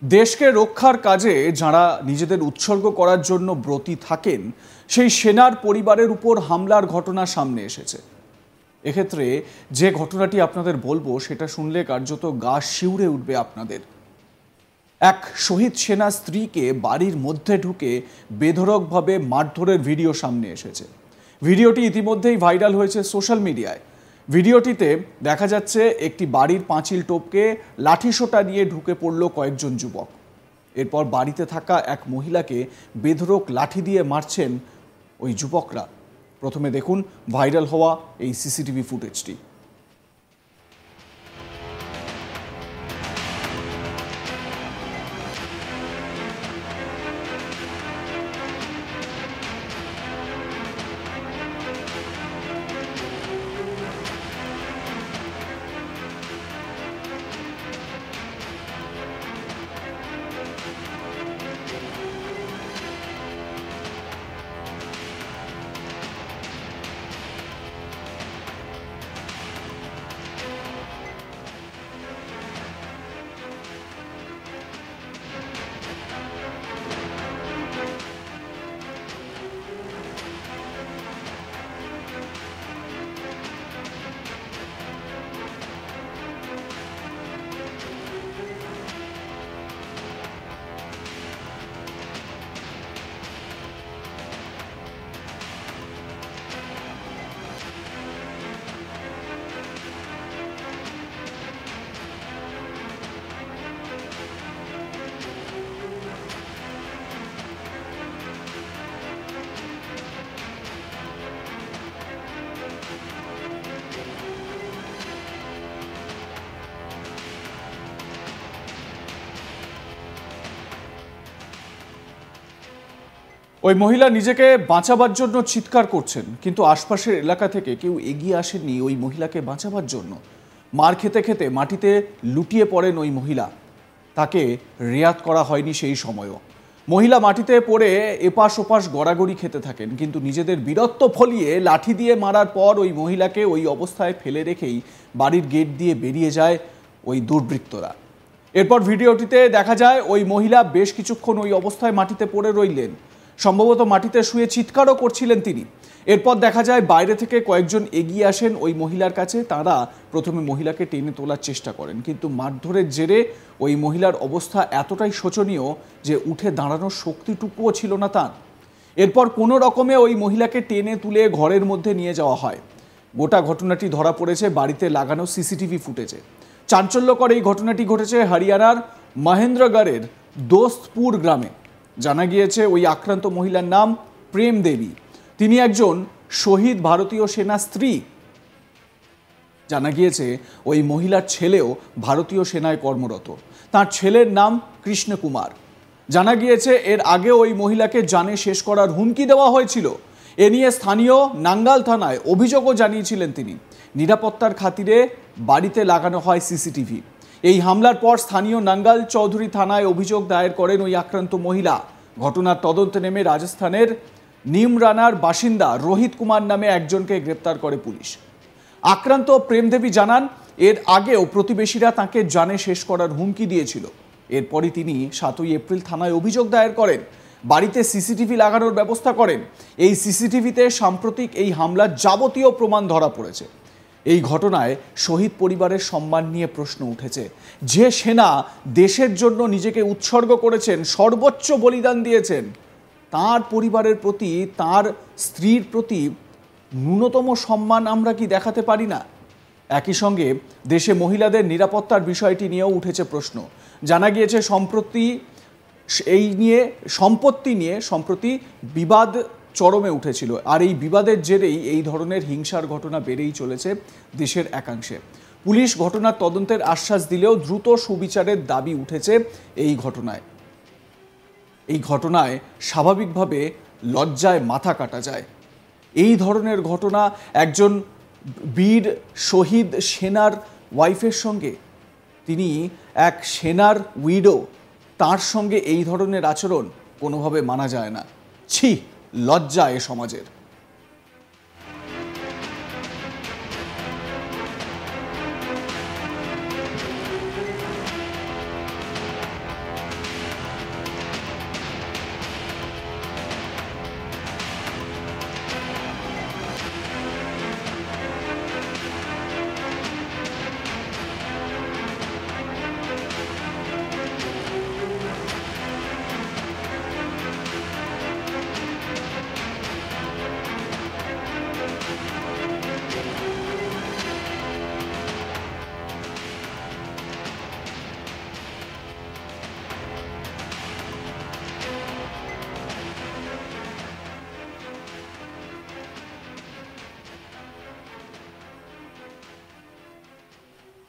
দেশকে রক্ষার কাজে যারা নিজেদের উৎসর্গ করার জন্য ব্রতী থাকেন সেই সেনার পরিবারের উপর হামলার ঘটনা সামনে এসেছে। এক্ষেত্রে যে ঘটনাটি আপনাদের বলবো সেটা শুনলে কার্যত গা শিউরে উঠবে আপনাদের। এক শহীদ সেনা স্ত্রীকে বাড়ির মধ্যে ঢুকে বেধড়কভাবে মারধরের ভিডিও সামনে এসেছে। ভিডিওটি ইতিমধ্যেই ভাইরাল হয়েছে সোশ্যাল মিডিয়ায়। ভিডিওটিতে দেখা যাচ্ছে একটি বাড়ির পাঁচিল টপকে লাঠিসোঁটা নিয়ে ঢুকে পড়ল কয়েকজন যুবক। এরপর বাড়িতে থাকা এক মহিলাকে বেধড়ক লাঠি দিয়ে মারছেন ওই যুবকরা। প্রথমে দেখুন ভাইরাল হওয়া এই সিসিটিভি ফুটেজটি। ওই মহিলা নিজেকে বাঁচাবার জন্য চিৎকার করছেন, কিন্তু আশপাশের এলাকা থেকে কেউ এগিয়ে আসেননি ওই মহিলাকে বাঁচাবার জন্য। মার খেতে খেতে মাটিতে লুটিয়ে পড়েন ওই মহিলা। তাকে রেয়াত করা হয়নি সেই সময়ও। মহিলা মাটিতে পড়ে এপাশ ওপাশ গড়াগড়ি খেতে থাকেন, কিন্তু নিজেদের বীরত্ব ফলিয়ে লাঠি দিয়ে মারার পর ওই মহিলাকে ওই অবস্থায় ফেলে রেখেই বাড়ির গেট দিয়ে বেরিয়ে যায় ওই দুর্বৃত্তরা। এরপর ভিডিওটিতে দেখা যায় ওই মহিলা বেশ কিছুক্ষণ ওই অবস্থায় মাটিতে পড়ে রইলেন। সম্ভবত মাটিতে শুয়ে চিৎকারও করছিলেন তিনি। এরপর দেখা যায় বাইরে থেকে কয়েকজন এগিয়ে আসেন ওই মহিলার কাছে। তারা প্রথমে মহিলাকে টেনে তোলার চেষ্টা করেন, কিন্তু মারধরের জেরে ওই মহিলার অবস্থা এতটাই শোচনীয় যে উঠে দাঁড়ানোর শক্তিটুকুও ছিল না তার। এরপর কোনো রকমে ওই মহিলাকে টেনে তুলে ঘরের মধ্যে নিয়ে যাওয়া হয়। গোটা ঘটনাটি ধরা পড়েছে বাড়িতে লাগানো সিসিটিভি ফুটেজে। চাঞ্চল্যকর এই ঘটনাটি ঘটেছে হরিয়ানার মহেন্দ্রগড়ের দোস্তপুর গ্রামে। জানা গিয়েছে ওই আক্রান্ত মহিলার নাম প্রেম দেবী। তিনি একজন শহীদ ভারতীয় সেনা স্ত্রী। জানা গিয়েছে ওই মহিলার ছেলেও ভারতীয় সেনায় কর্মরত। তার ছেলের নাম কৃষ্ণ কুমার। জানা গিয়েছে এর আগে ওই মহিলাকে জানে শেষ করার হুমকি দেওয়া হয়েছিল। এ নিয়ে স্থানীয় নাঙ্গাল থানায় অভিযোগও জানিয়েছিলেন তিনি। নিরাপত্তার খাতিরে বাড়িতে লাগানো হয় সিসিটিভি। এই হামলার পর স্থানীয় নাঙ্গাল চৌধুরী থানায় অভিযোগ দায়ের করেন ওই আক্রান্ত মহিলা। ঘটনার তদন্তে নেমে রাজস্থানের নিমরানার বাসিন্দা রোহিত কুমার নামে একজনকে গ্রেপ্তার করে পুলিশ। আক্রান্ত প্রেমদেবী জানান এর আগেও প্রতিবেশীরা তাকে জানে শেষ করার হুমকি দিয়েছিল। এরপরই তিনি 7ই এপ্রিল থানায় অভিযোগ দায়ের করেন, বাড়িতে সিসিটিভি লাগানোর ব্যবস্থা করেন। এই সিসিটিভিতে সাম্প্রতিক এই হামলার যাবতীয় প্রমাণ ধরা পড়েছে। এই ঘটনায় শহীদ পরিবারের সম্মান নিয়ে প্রশ্ন উঠেছে। যে সেনা দেশের জন্য নিজেকে উৎসর্গ করেছেন, সর্বোচ্চ বলিদান দিয়েছেন, তার পরিবারের প্রতি, তার স্ত্রীর প্রতি ন্যূনতম সম্মান আমরা কি দেখাতে পারি না? একই সঙ্গে দেশে মহিলাদের নিরাপত্তার বিষয়টি নিয়েও উঠেছে প্রশ্ন। জানা গিয়েছে সম্পত্তি নিয়ে সম্প্রতি বিবাদ চরমে উঠেছিল। আর এই বিবাদের জেরেই এই ধরনের হিংসার ঘটনা বেড়েই চলেছে দেশের একাংশে। পুলিশ ঘটনার তদন্তের আশ্বাস দিলেও দ্রুত সুবিচারের দাবি উঠেছে এই ঘটনায় স্বাভাবিকভাবে লজ্জায় মাথা কাটা যায়। এই ধরনের ঘটনা একজন বীর শহীদ সেনার ওয়াইফের সঙ্গে, তিনি এক সেনার উইডো, তার সঙ্গে এই ধরনের আচরণ কোনোভাবে মানা যায় না। ছি, লজ্জা এ সমাজের।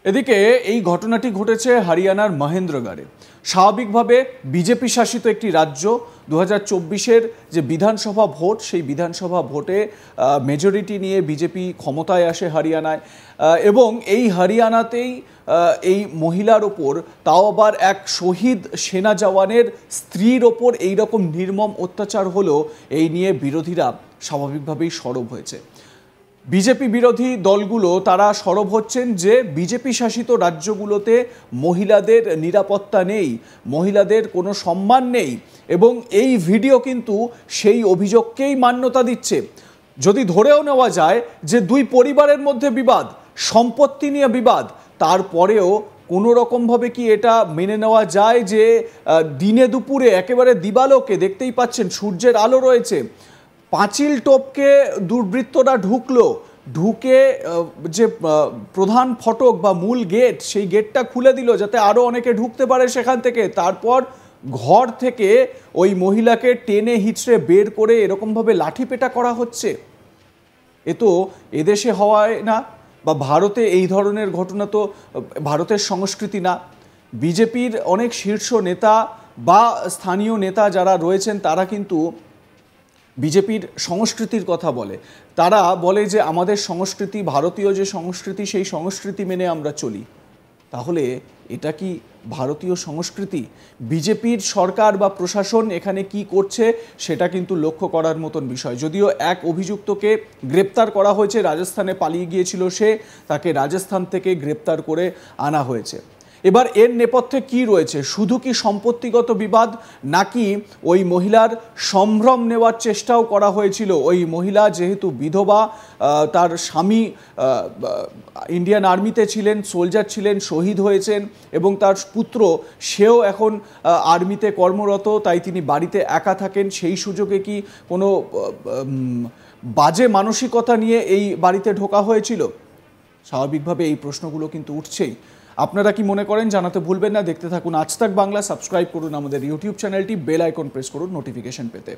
এদিকে এই ঘটনাটি ঘটেছে হরিয়ানার মহেন্দ্রগড়ে। স্বাভাবিকভাবে বিজেপি শাসিত একটি রাজ্য, 2024-এর যে বিধানসভা ভোট, সেই বিধানসভা ভোটে মেজরিটি নিয়ে বিজেপি ক্ষমতায় আসে হরিয়ানায়, এবং এই হরিয়ানাতেই এই মহিলার ওপর, তাও আবার এক শহীদ সেনা জওয়ানের স্ত্রীর ওপর এইরকম নির্মম অত্যাচার হলো। এই নিয়ে বিরোধীরা স্বাভাবিকভাবেই সরব হয়েছে। বিজেপি বিরোধী দলগুলো তারা সরব হচ্ছেন যে বিজেপি শাসিত রাজ্যগুলোতে মহিলাদের নিরাপত্তা নেই, মহিলাদের কোনো সম্মান নেই, এবং এই ভিডিও কিন্তু সেই অভিযোগকেই মান্যতা দিচ্ছে। যদি ধরেও নেওয়া যায় যে দুই পরিবারের মধ্যে বিবাদ, সম্পত্তি নিয়ে বিবাদ, তারপরেও কোনো রকমভাবে কি এটা মেনে নেওয়া যায় যে দিনে দুপুরে একেবারে দিবালোকে, দেখতেই পাচ্ছেন সূর্যের আলো রয়েছে, পাঁচিল টপকে দুর্বৃত্তরা ঢুকে যে প্রধান ফটক বা মূল গেট, সেই গেটটা খুলে দিল যাতে আরও অনেকে ঢুকতে পারে সেখান থেকে। তারপর ঘর থেকে ওই মহিলাকে টেনে হিচড়ে বের করে এরকমভাবে লাঠিপেটা করা হচ্ছে। এ তো এদেশে হওয়ায় না, বা ভারতে এই ধরনের ঘটনা তো ভারতের সংস্কৃতি না। বিজেপির অনেক শীর্ষ নেতা বা স্থানীয় নেতা যারা রয়েছেন তারা কিন্তু বিজেপির সংস্কৃতির কথা বলে। তারা বলে যে আমাদের সংস্কৃতি, ভারতীয় যে সংস্কৃতি, সেই সংস্কৃতি মেনে আমরা চলি। তাহলে এটা কি ভারতীয় সংস্কৃতি? বিজেপির সরকার বা প্রশাসন এখানে কি করছে সেটা কিন্তু লক্ষ্য করার মতন বিষয়। যদিও এক অভিযুক্তকে গ্রেপ্তার করা হয়েছে, রাজস্থানে পালিয়ে গিয়েছিল সে, তাকে রাজস্থান থেকে গ্রেপ্তার করে আনা হয়েছে। এবার এর নেপথ্যে কি রয়েছে? শুধু কি সম্পত্তিগত বিবাদ, নাকি ওই মহিলার সম্ভ্রম নেওয়ার চেষ্টাও করা হয়েছিল? ওই মহিলা যেহেতু বিধবা, তার স্বামী ইন্ডিয়ান আর্মিতে ছিলেন, সোলজার ছিলেন, শহীদ হয়েছেন, এবং তার পুত্র সেও এখন আর্মিতে কর্মরত, তাই তিনি বাড়িতে একা থাকেন। সেই সুযোগে কি কোনো বাজে মানসিকতা নিয়ে এই বাড়িতে ঢোকা হয়েছিল? স্বাভাবিকভাবে এই প্রশ্নগুলো কিন্তু উঠছেই। আপনারা কি মনে করেন জানাতে ভুলবেন না। দেখতে থাকুন আজ তাক বাংলা, সাবস্ক্রাইব করুন আমাদের ইউটিউব চ্যানেলটি, বেল আইকন প্রেস করুন নোটিফিকেশন পেতে।